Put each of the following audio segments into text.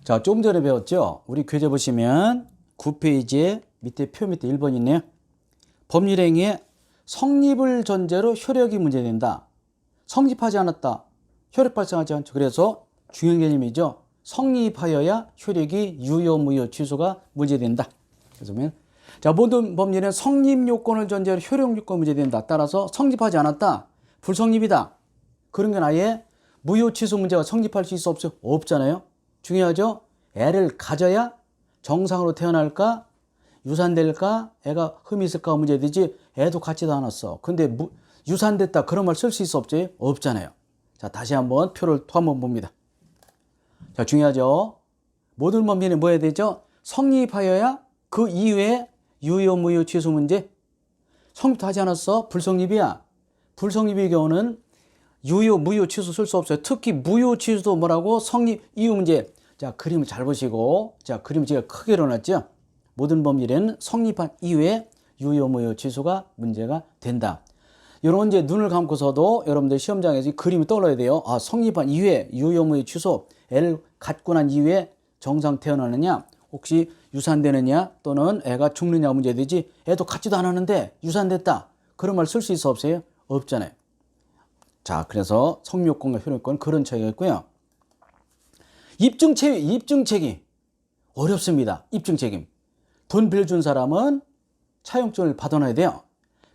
자, 조금 전에 배웠죠? 우리 교재 보시면 9페이지에 밑에 표 밑에 1번 있네요. 법률행위에 성립을 전제로 효력이 문제된다. 성립하지 않았다. 효력 발생하지 않죠. 그래서 중요한 개념이죠. 성립하여야 효력이 유효, 무효, 취소가 문제된다. 그래서 자, 모든 법률은 성립 요건을 전제로 효력 요건 문제된다. 따라서 성립하지 않았다. 불성립이다. 그런 건 아예 무효, 취소 문제가 성립할 수 있어 없어요? 없잖아요. 중요하죠. 애를 가져야 정상으로 태어날까, 유산될까, 애가 흠이 있을까 문제되지. 애도 갖지도 않았어. 근데 유산됐다 그런 말 쓸 수 있어 없지? 없잖아요. 자, 다시 한번 표를 또 한번 봅니다. 자, 중요하죠. 모든 법률은 뭐 해야 되죠? 성립하여야 그 이외에 유효, 무효, 취소 문제. 성립도 하지 않았어? 불성립이야. 불성립의 경우는 유효, 무효, 취소 쓸 수 없어요. 특히 무효, 취소도 뭐라고? 성립, 이유 문제. 자, 그림을 잘 보시고, 자, 그림을 제가 크게 그려놨죠? 모든 법률에는 성립한 이후에 유효, 무효, 취소가 문제가 된다. 이런 이제 눈을 감고서도 여러분들 시험장에서 이 그림이 떠올라야 돼요. 아, 성립한 이후에 유효, 무효, 취소. 애를 갖고 난 이후에 정상 태어나느냐, 혹시 유산되느냐, 또는 애가 죽느냐 문제되지. 애도 갖지도 않았는데 유산됐다. 그런 말 쓸 수 있어 없어요? 없잖아요. 자, 그래서 성립요건과 효력요건 그런 차이가 있고요. 입증책임 어렵습니다. 입증책임. 돈 빌려준 사람은 차용증을 받아놔야 돼요.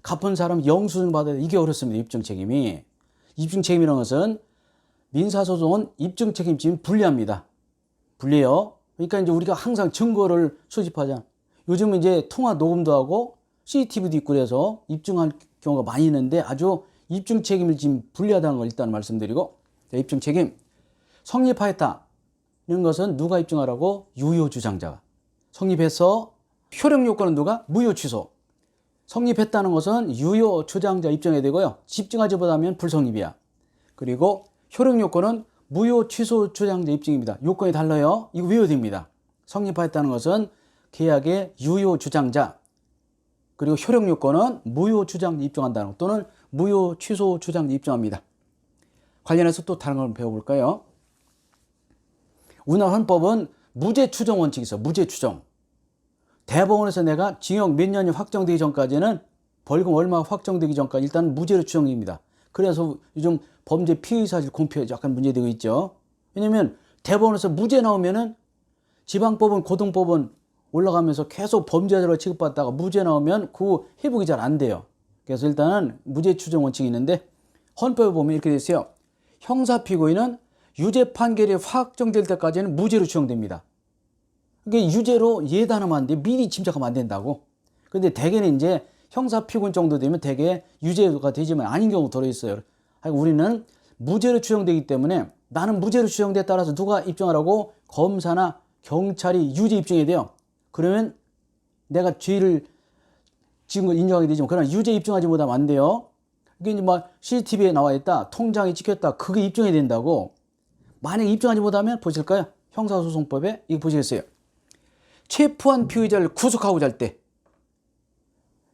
갚은 사람은 영수증 받아야 돼요. 이게 어렵습니다. 입증책임이. 입증책임이라는 것은 민사소송은 입증책임이 불리합니다. 불리해요. 그러니까 이제 우리가 항상 증거를 수집하자. 요즘은 이제 통화 녹음도 하고 CCTV도 있고 그래서 입증할 경우가 많이 있는데 아주 입증 책임을 지금 불리하다는 걸 일단 말씀드리고, 입증 책임 성립하였다 이런 것은 누가 입증하라고? 유효 주장자가. 성립해서 효력 요건은 누가? 무효 취소. 성립했다는 것은 유효 주장자 입증해야 되고요. 집증하지 못하면 불성립이야. 그리고 효력 요건은 무효 취소 주장자 입증입니다. 요건이 달라요. 이거 외워야 됩니다. 성립하였다는 것은 계약의 유효 주장자, 그리고 효력 요건은 무효 주장자 입증한다는 것, 또는 무효 취소 주장자 입증합니다. 관련해서 또 다른 걸 배워볼까요? 우리나라 헌법은 무죄 추정 원칙이 있어요. 무죄 추정. 대법원에서 내가 징역 몇 년이 확정되기 전까지는, 벌금 얼마 확정되기 전까지 일단 무죄로 추정입니다. 그래서 요즘 범죄 피의 사실 공표에 약간 문제되고 있죠. 왜냐면 대법원에서 무죄 나오면은 지방법원, 고등법원 올라가면서 계속 범죄자로 취급받다가 무죄 나오면 그 회복이 잘 안 돼요. 그래서 일단은 무죄 추정 원칙이 있는데, 헌법에 보면 이렇게 돼 있어요. 형사 피고인은 유죄 판결이 확정될 때까지는 무죄로 추정됩니다. 그게 유죄로 예단하면 안 돼. 미리 짐작하면 안 된다고. 근데 대개는 이제 형사 피고인 정도 되면 대개 유죄가 되지만 아닌 경우가 들어있어요. 우리는 무죄로 추정되기 때문에, 나는 무죄로 추정돼 따라서 누가 입증하라고? 검사나 경찰이 유죄 입증해야 돼요. 그러면 내가 죄를 지은 걸 인정하게 되지만, 그러나 유죄 입증하지 못하면 안 돼요. 이게 이제 막 CCTV에 나와 있다, 통장이 찍혔다, 그게 입증해야 된다고. 만약에 입증하지 못하면 보실까요? 형사소송법에 이거 보시겠어요? 체포한 피의자를 구속하고자 할 때,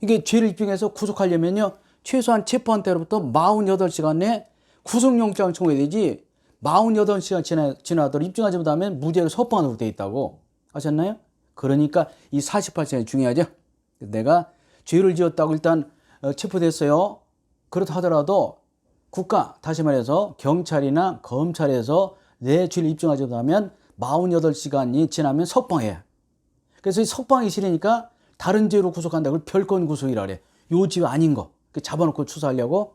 이게 죄를 입증해서 구속하려면요, 최소한 체포한 때로부터 48시간 내에 구속영장을 청구해야 되지, 48시간 지나도록 입증하지 못하면 무죄를 석방하도록 되어 있다고. 아셨나요? 그러니까 이 48시간이 중요하죠. 내가 죄를 지었다고 일단 체포됐어요. 그렇다 하더라도 국가, 다시 말해서 경찰이나 검찰에서 내 죄를 입증하지 못하면 48시간이 지나면 석방해. 그래서 이 석방이 싫으니까 다른 죄로 구속한다. 그걸 별건 구속이라 그래. 요 죄 아닌 거 잡아놓고 추수하려고.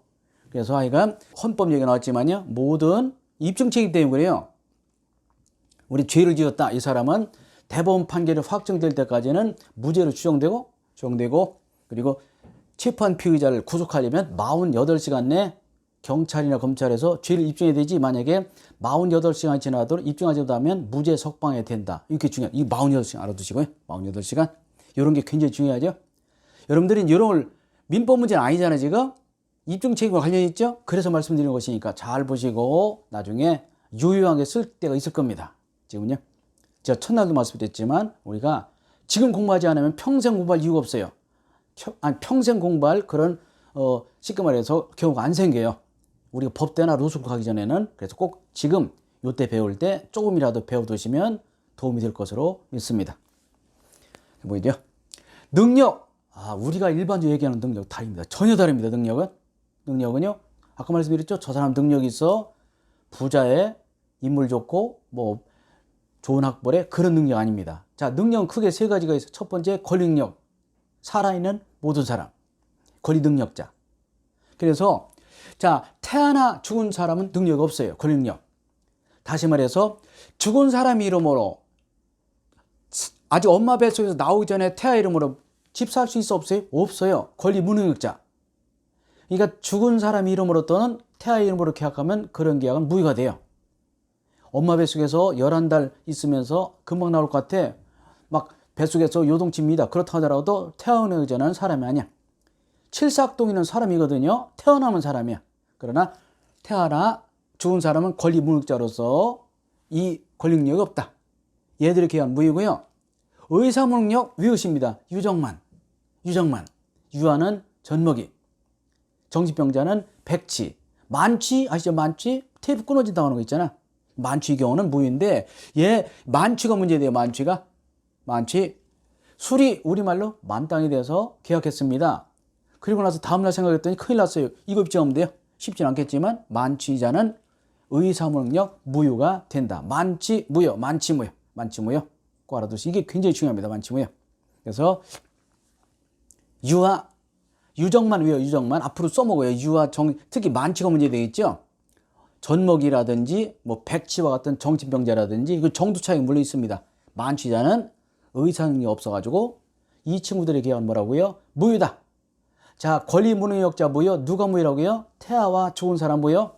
그래서 하여간 헌법 얘기 나왔지만요, 모든 입증 책임 때문에 그래요. 우리 죄를 지었다, 이 사람은 대법원 판결이 확정될 때까지는 무죄로 추정되고, 그리고 체포한 피의자를 구속하려면 48시간 내에 경찰이나 검찰에서 죄를 입증해야 되지, 만약에 48시간이 지나도록 입증하지 못하면 무죄 석방해야 된다. 이렇게 중요해요. 이 48시간 알아두시고요. 48시간. 이런 게 굉장히 중요하죠. 여러분들이 이런 걸, 민법 문제는 아니잖아요, 지금. 입증 책임과 관련이 있죠. 그래서 말씀드리는 것이니까 잘 보시고 나중에 유효하게 쓸 때가 있을 겁니다. 지금요. 제가 첫날도 말씀드렸지만, 우리가 지금 공부하지 않으면 평생 공부할 이유가 없어요. 평생 공부할 그런 쉽게 말해서 경우가 안 생겨요. 우리가 법대나 로스쿨 가기 전에는. 그래서 꼭 지금 요때 배울 때 조금이라도 배워두시면 도움이 될 것으로 믿습니다. 보이죠? 능력. 우리가 일반적으로 얘기하는 능력 다릅니다. 전혀 다릅니다. 능력은요. 아까 말씀드렸죠? 저 사람 능력이 있어. 부자에 인물 좋고 뭐 좋은 학벌에 그런 능력 아닙니다. 자, 능력은 크게 세 가지가 있어요. 첫 번째 권리 능력. 살아있는 모든 사람. 권리 능력자. 그래서 자, 태어나 죽은 사람은 능력이 없어요. 권리 능력. 다시 말해서 죽은 사람 이름으로 아직 엄마 뱃속에서 나오기 전에 태아 이름으로 집 살 수 있어 없어요? 없어요. 권리 무능력자. 그러니까 죽은 사람 이름으로 또는 태아 이름으로 계약하면 그런 계약은 무효가 돼요. 엄마 뱃속에서 11달 있으면서 금방 나올 것 같아. 막 뱃속에서 요동칩니다. 그렇다 하더라도 태어나기 전에는 사람이 아니야. 칠삭동이는 사람이거든요. 태어나면 사람이야. 그러나 태어나 죽은 사람은 권리 무능력자로서 이 권리 능력이 없다. 얘들의 계약은 무효고요. 의사 무능력 위의십니다. 유정만. 유아는 젖먹이. 정신병자는 백치. 만취 아시죠? 만취? 테이프 끊어진다고 하는 거 있잖아. 만취 경우는 무효인데 얘 만취가 문제돼요. 만취. 술이 우리말로 만땅이 돼서 계약했습니다. 그리고 나서 다음날 생각했더니 큰일 났어요. 이거 입증하면 돼요? 쉽진 않겠지만 만취자는 의사무능력 무효가 된다. 만취 무효. 꼭 알아두시. 이게 굉장히 중요합니다. 만취 무효. 그래서 유아, 유정만 왜요? 유정만 앞으로 써먹어요. 유아 특히 만취가 문제되겠죠. 젖먹이라든지 뭐 백치와 같은 정신병자라든지 이거 정도 차이 물려 있습니다. 만취자는 의사능력이 없어가지고 이 친구들의 계약은 뭐라고요? 무효다. 자, 권리 무능력자 무효. 누가 무효라고요? 태아와 죽은 사람 무효.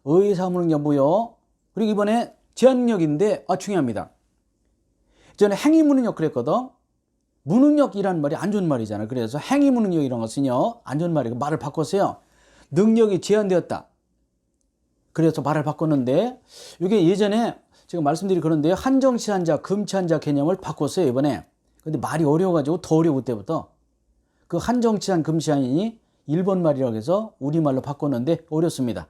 의사 무능력 무효. 그리고 이번에 제한능력인데 중요합니다. 전에 행위 무능력 그랬거든. 무능력이라는 말이 안 좋은 말이잖아요. 그래서 행위 무능력 이런 것은요 안 좋은 말이고 말을 바꿨어요. 능력이 제한되었다. 그래서 말을 바꿨는데 이게 예전에 제가 말씀드린 그런데요. 한정치한자, 금치한자 개념을 바꿨어요 이번에. 근데 말이 어려워가지고 더 어려워 그때부터. 그 한정치한 금치한이 일본 말이라고 해서 우리말로 바꿨는데 어렵습니다.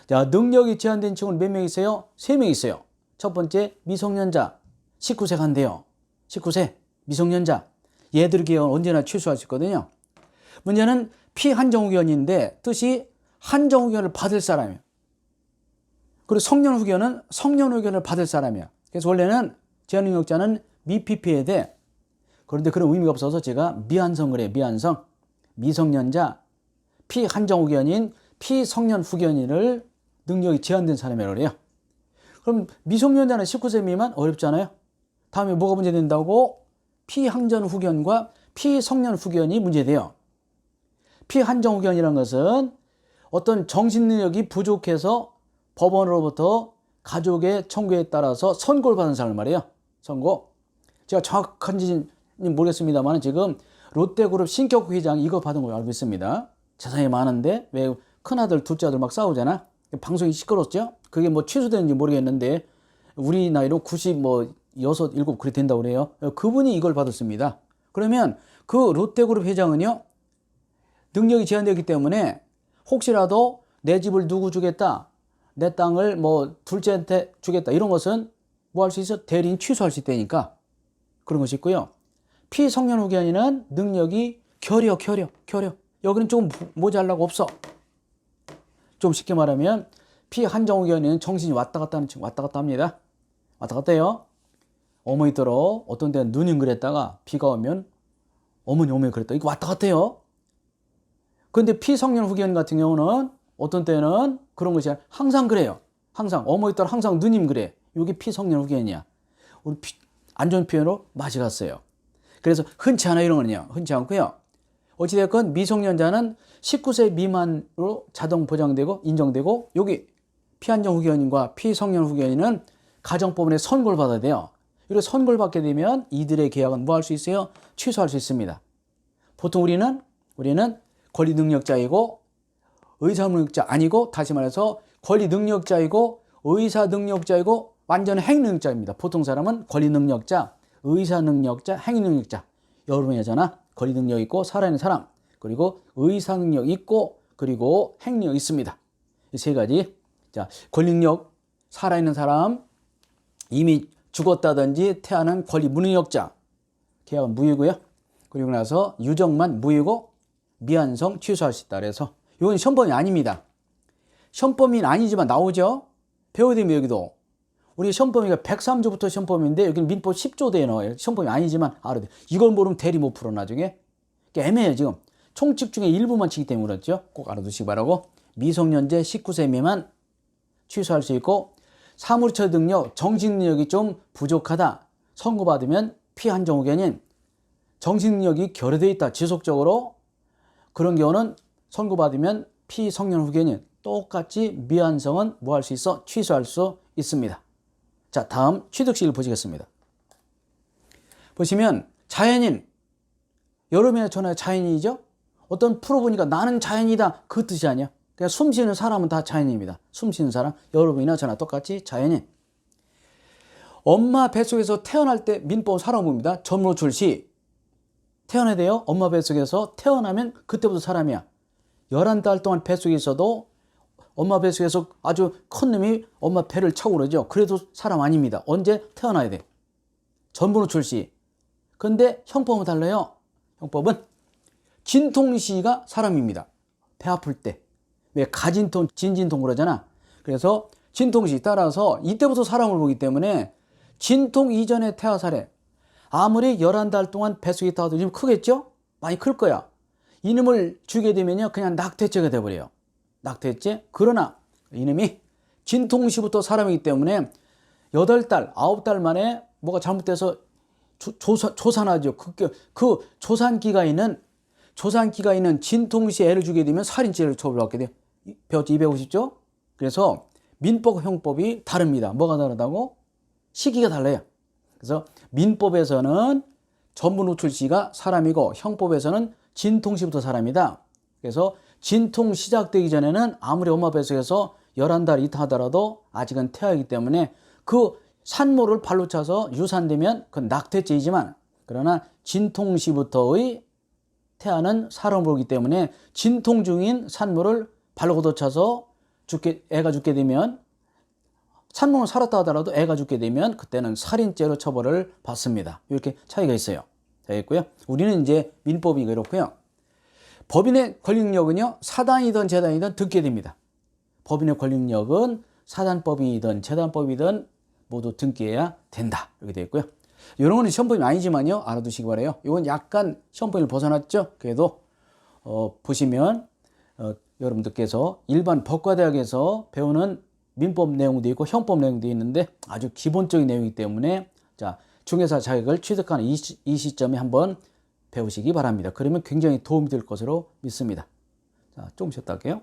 자, 능력이 제한된 친구는 몇 명 있어요? 3명 있어요. 첫 번째 미성년자 19세 간대요. 19세 미성년자. 얘들 계약은 언제나 취소할 수 있거든요. 문제는 피한정후견인데 뜻이 한정후견을 받을 사람이에요. 그리고 성년후견은 성년후견을 받을 사람이야. 그래서 원래는 제한능력자는 미피피해야 돼. 그런데 그런 의미가 없어서 제가 미한성을 해요. 미성년자 피한정후견인 피성년후견인을 능력이 제한된 사람이라고 그래요. 그럼 미성년자는 19세 미만 어렵잖아요. 다음에 뭐가 문제된다고? 피한전후견과 피성년후견이 문제돼요. 피한정후견이라는 것은 어떤 정신능력이 부족해서 법원으로부터 가족의 청구에 따라서 선고를 받은 사람을 말이에요. 선고. 제가 정확한지는 모르겠습니다만 지금 롯데그룹 신격구 회장 이거 받은 걸 알고 있습니다. 재산이 많은데 왜 큰아들 둘째 아들 막 싸우잖아. 방송이 시끄럽죠. 그게 뭐 취소되는지 모르겠는데 우리 나이로 90 뭐 6, 7 그렇게 된다고 그래요. 그분이 이걸 받았습니다. 그러면 그 롯데그룹 회장은요 능력이 제한되기 때문에 혹시라도 내 집을 누구 주겠다, 내 땅을 뭐 둘째한테 주겠다 이런 것은 뭐 할 수 있어? 대리인 취소할 수 있다니까 그런 것이 있고요. 피성년후견인은 능력이 결여. 여기는 좀 모자라고 없어. 좀 쉽게 말하면 피한정후견인은 정신이 왔다 갔다 합니다. 왔다 갔다 해요. 어머니더러 어떤 때는 누님 그랬다가 비가 오면 어머니 그랬다. 이거 왔다 갔다 해요. 근데 피성년후견인 같은 경우는 어떤 때는 그런 것이 아니라 항상 그래요. 항상 어머니더러 항상 누님 그래. 이게 피성년후견이야. 우리 안 좋은 표현으로 맛이 갔어요. 그래서 흔치 않아 이런 거는요. 흔치 않고요. 어찌됐건 미성년자는 19세 미만으로 자동 보장되고 인정되고 여기 피한정후견인과 피성년후견인은 가정법원에 선고를 받아야 돼요. 이렇게 선고를 받게 되면 이들의 계약은 뭐 할 수 있어요? 취소할 수 있습니다. 보통 우리는 권리능력자이고 의사능력자 아니고 다시 말해서 권리능력자이고 의사능력자이고 완전 행능력자입니다. 보통 사람은 권리능력자, 의사능력자, 행능력자 여러 명이잖아. 권리능력 있고 살아있는 사람 그리고 의사능력 있고 그리고 행능력 있습니다. 이 세 가지. 자, 권리능력 살아있는 사람 이미 죽었다든지 태어난 권리 무능력자 계약은 무효고요. 그리고 나서 유정만 무효고 미완성 취소할 수 있다. 그래서 이건 시험범위 아닙니다. 시험범위는 아니지만 나오죠. 배워야 되면 여기도 우리 시험범위가 103조부터 시험범위인데 여기는 민법 10조대에 나와요. 시험범위 아니지만 알아야 돼. 이걸 모르면 대리 못 풀어 나중에. 애매해요 지금. 총칙 중에 일부만 치기 때문에 그렇죠. 꼭 알아두시기 바라고. 미성년자 19세 미만 취소할 수 있고 사물처 능력, 정신능력이 좀 부족하다. 선고받으면 피한정 후견인 정신능력이 결여되어 있다. 지속적으로 그런 경우는 선고받으면 피성년 후견인 똑같이 미완성은 뭐 할 수 있어? 취소할 수 있습니다. 자, 다음 취득식을 보시겠습니다. 보시면 자연인 여러분의 전화의 자연인이죠? 어떤 풀어보니까 나는 자연이다 그 뜻이 아니야. 그냥 숨쉬는 사람은 다 자연인입니다. 숨쉬는 사람 여러분이나 저나 똑같이 자연인. 엄마 뱃속에서 태어날 때 민법 사람입니다. 전무노출 시 태어나야 돼요. 엄마 뱃속에서 태어나면 그때부터 사람이야. 11달 동안 뱃속에 있어도 엄마 뱃속에서 아주 큰 놈이 엄마 배를 차고 그러죠. 그래도 사람 아닙니다. 언제 태어나야 돼. 전무노출 시. 근데 형법은 달라요. 형법은 진통시가 사람입니다. 배 아플 때. 왜 가진통, 진진통 그러잖아. 그래서 진통시 따라서 이때부터 사람을 보기 때문에 진통 이전의 태아 사례. 아무리 11달 동안 뱃속에 있다가도 좀 크겠죠? 많이 클 거야. 이놈을 주게 되면요. 그냥 낙태죄가 돼버려요. 낙태죄. 그러나 이놈이 진통시부터 사람이기 때문에 8달, 9달 만에 뭐가 잘못돼서 조산하죠. 그 조산기가 있는 진통시 애를 주게 되면 살인죄를 처벌받게 돼요. 배웠죠? 250조? 그래서 민법, 형법이 다릅니다. 뭐가 다르다고? 시기가 달라요. 그래서 민법에서는 전무노출시가 사람이고 형법에서는 진통시부터 사람이다. 그래서 진통 시작되기 전에는 아무리 엄마 뱃속에서 11달 이타 하더라도 아직은 태아이기 때문에 그 산모를 발로 차서 유산되면 그건 낙태죄이지만 그러나 진통시부터의 태아는 사람을 보기 때문에 진통 중인 산모를 발로 걷어차서 애가 죽게 되면 산모는 살았다 하더라도 애가 죽게 되면 그때는 살인죄로 처벌을 받습니다. 이렇게 차이가 있어요. 되겠고요. 우리는 이제 민법이 그렇고요. 법인의 권리능력은요. 사단이든 재단이든 듣게 됩니다. 법인의 권리능력은 사단법이든 재단법이든 모두 등기해야 된다. 이렇게 되어 있고요. 이런 거는 시험범위 아니지만요. 알아두시기 바라요. 이건 약간 시험범위를 벗어났죠. 그래도 보시면 여러분들께서 일반 법과대학에서 배우는 민법 내용도 있고 형법 내용도 있는데 아주 기본적인 내용이기 때문에 자 중개사 자격을 취득하는 이 시점에 한번 배우시기 바랍니다. 그러면 굉장히 도움이 될 것으로 믿습니다. 자, 조금 쉬었다 할게요.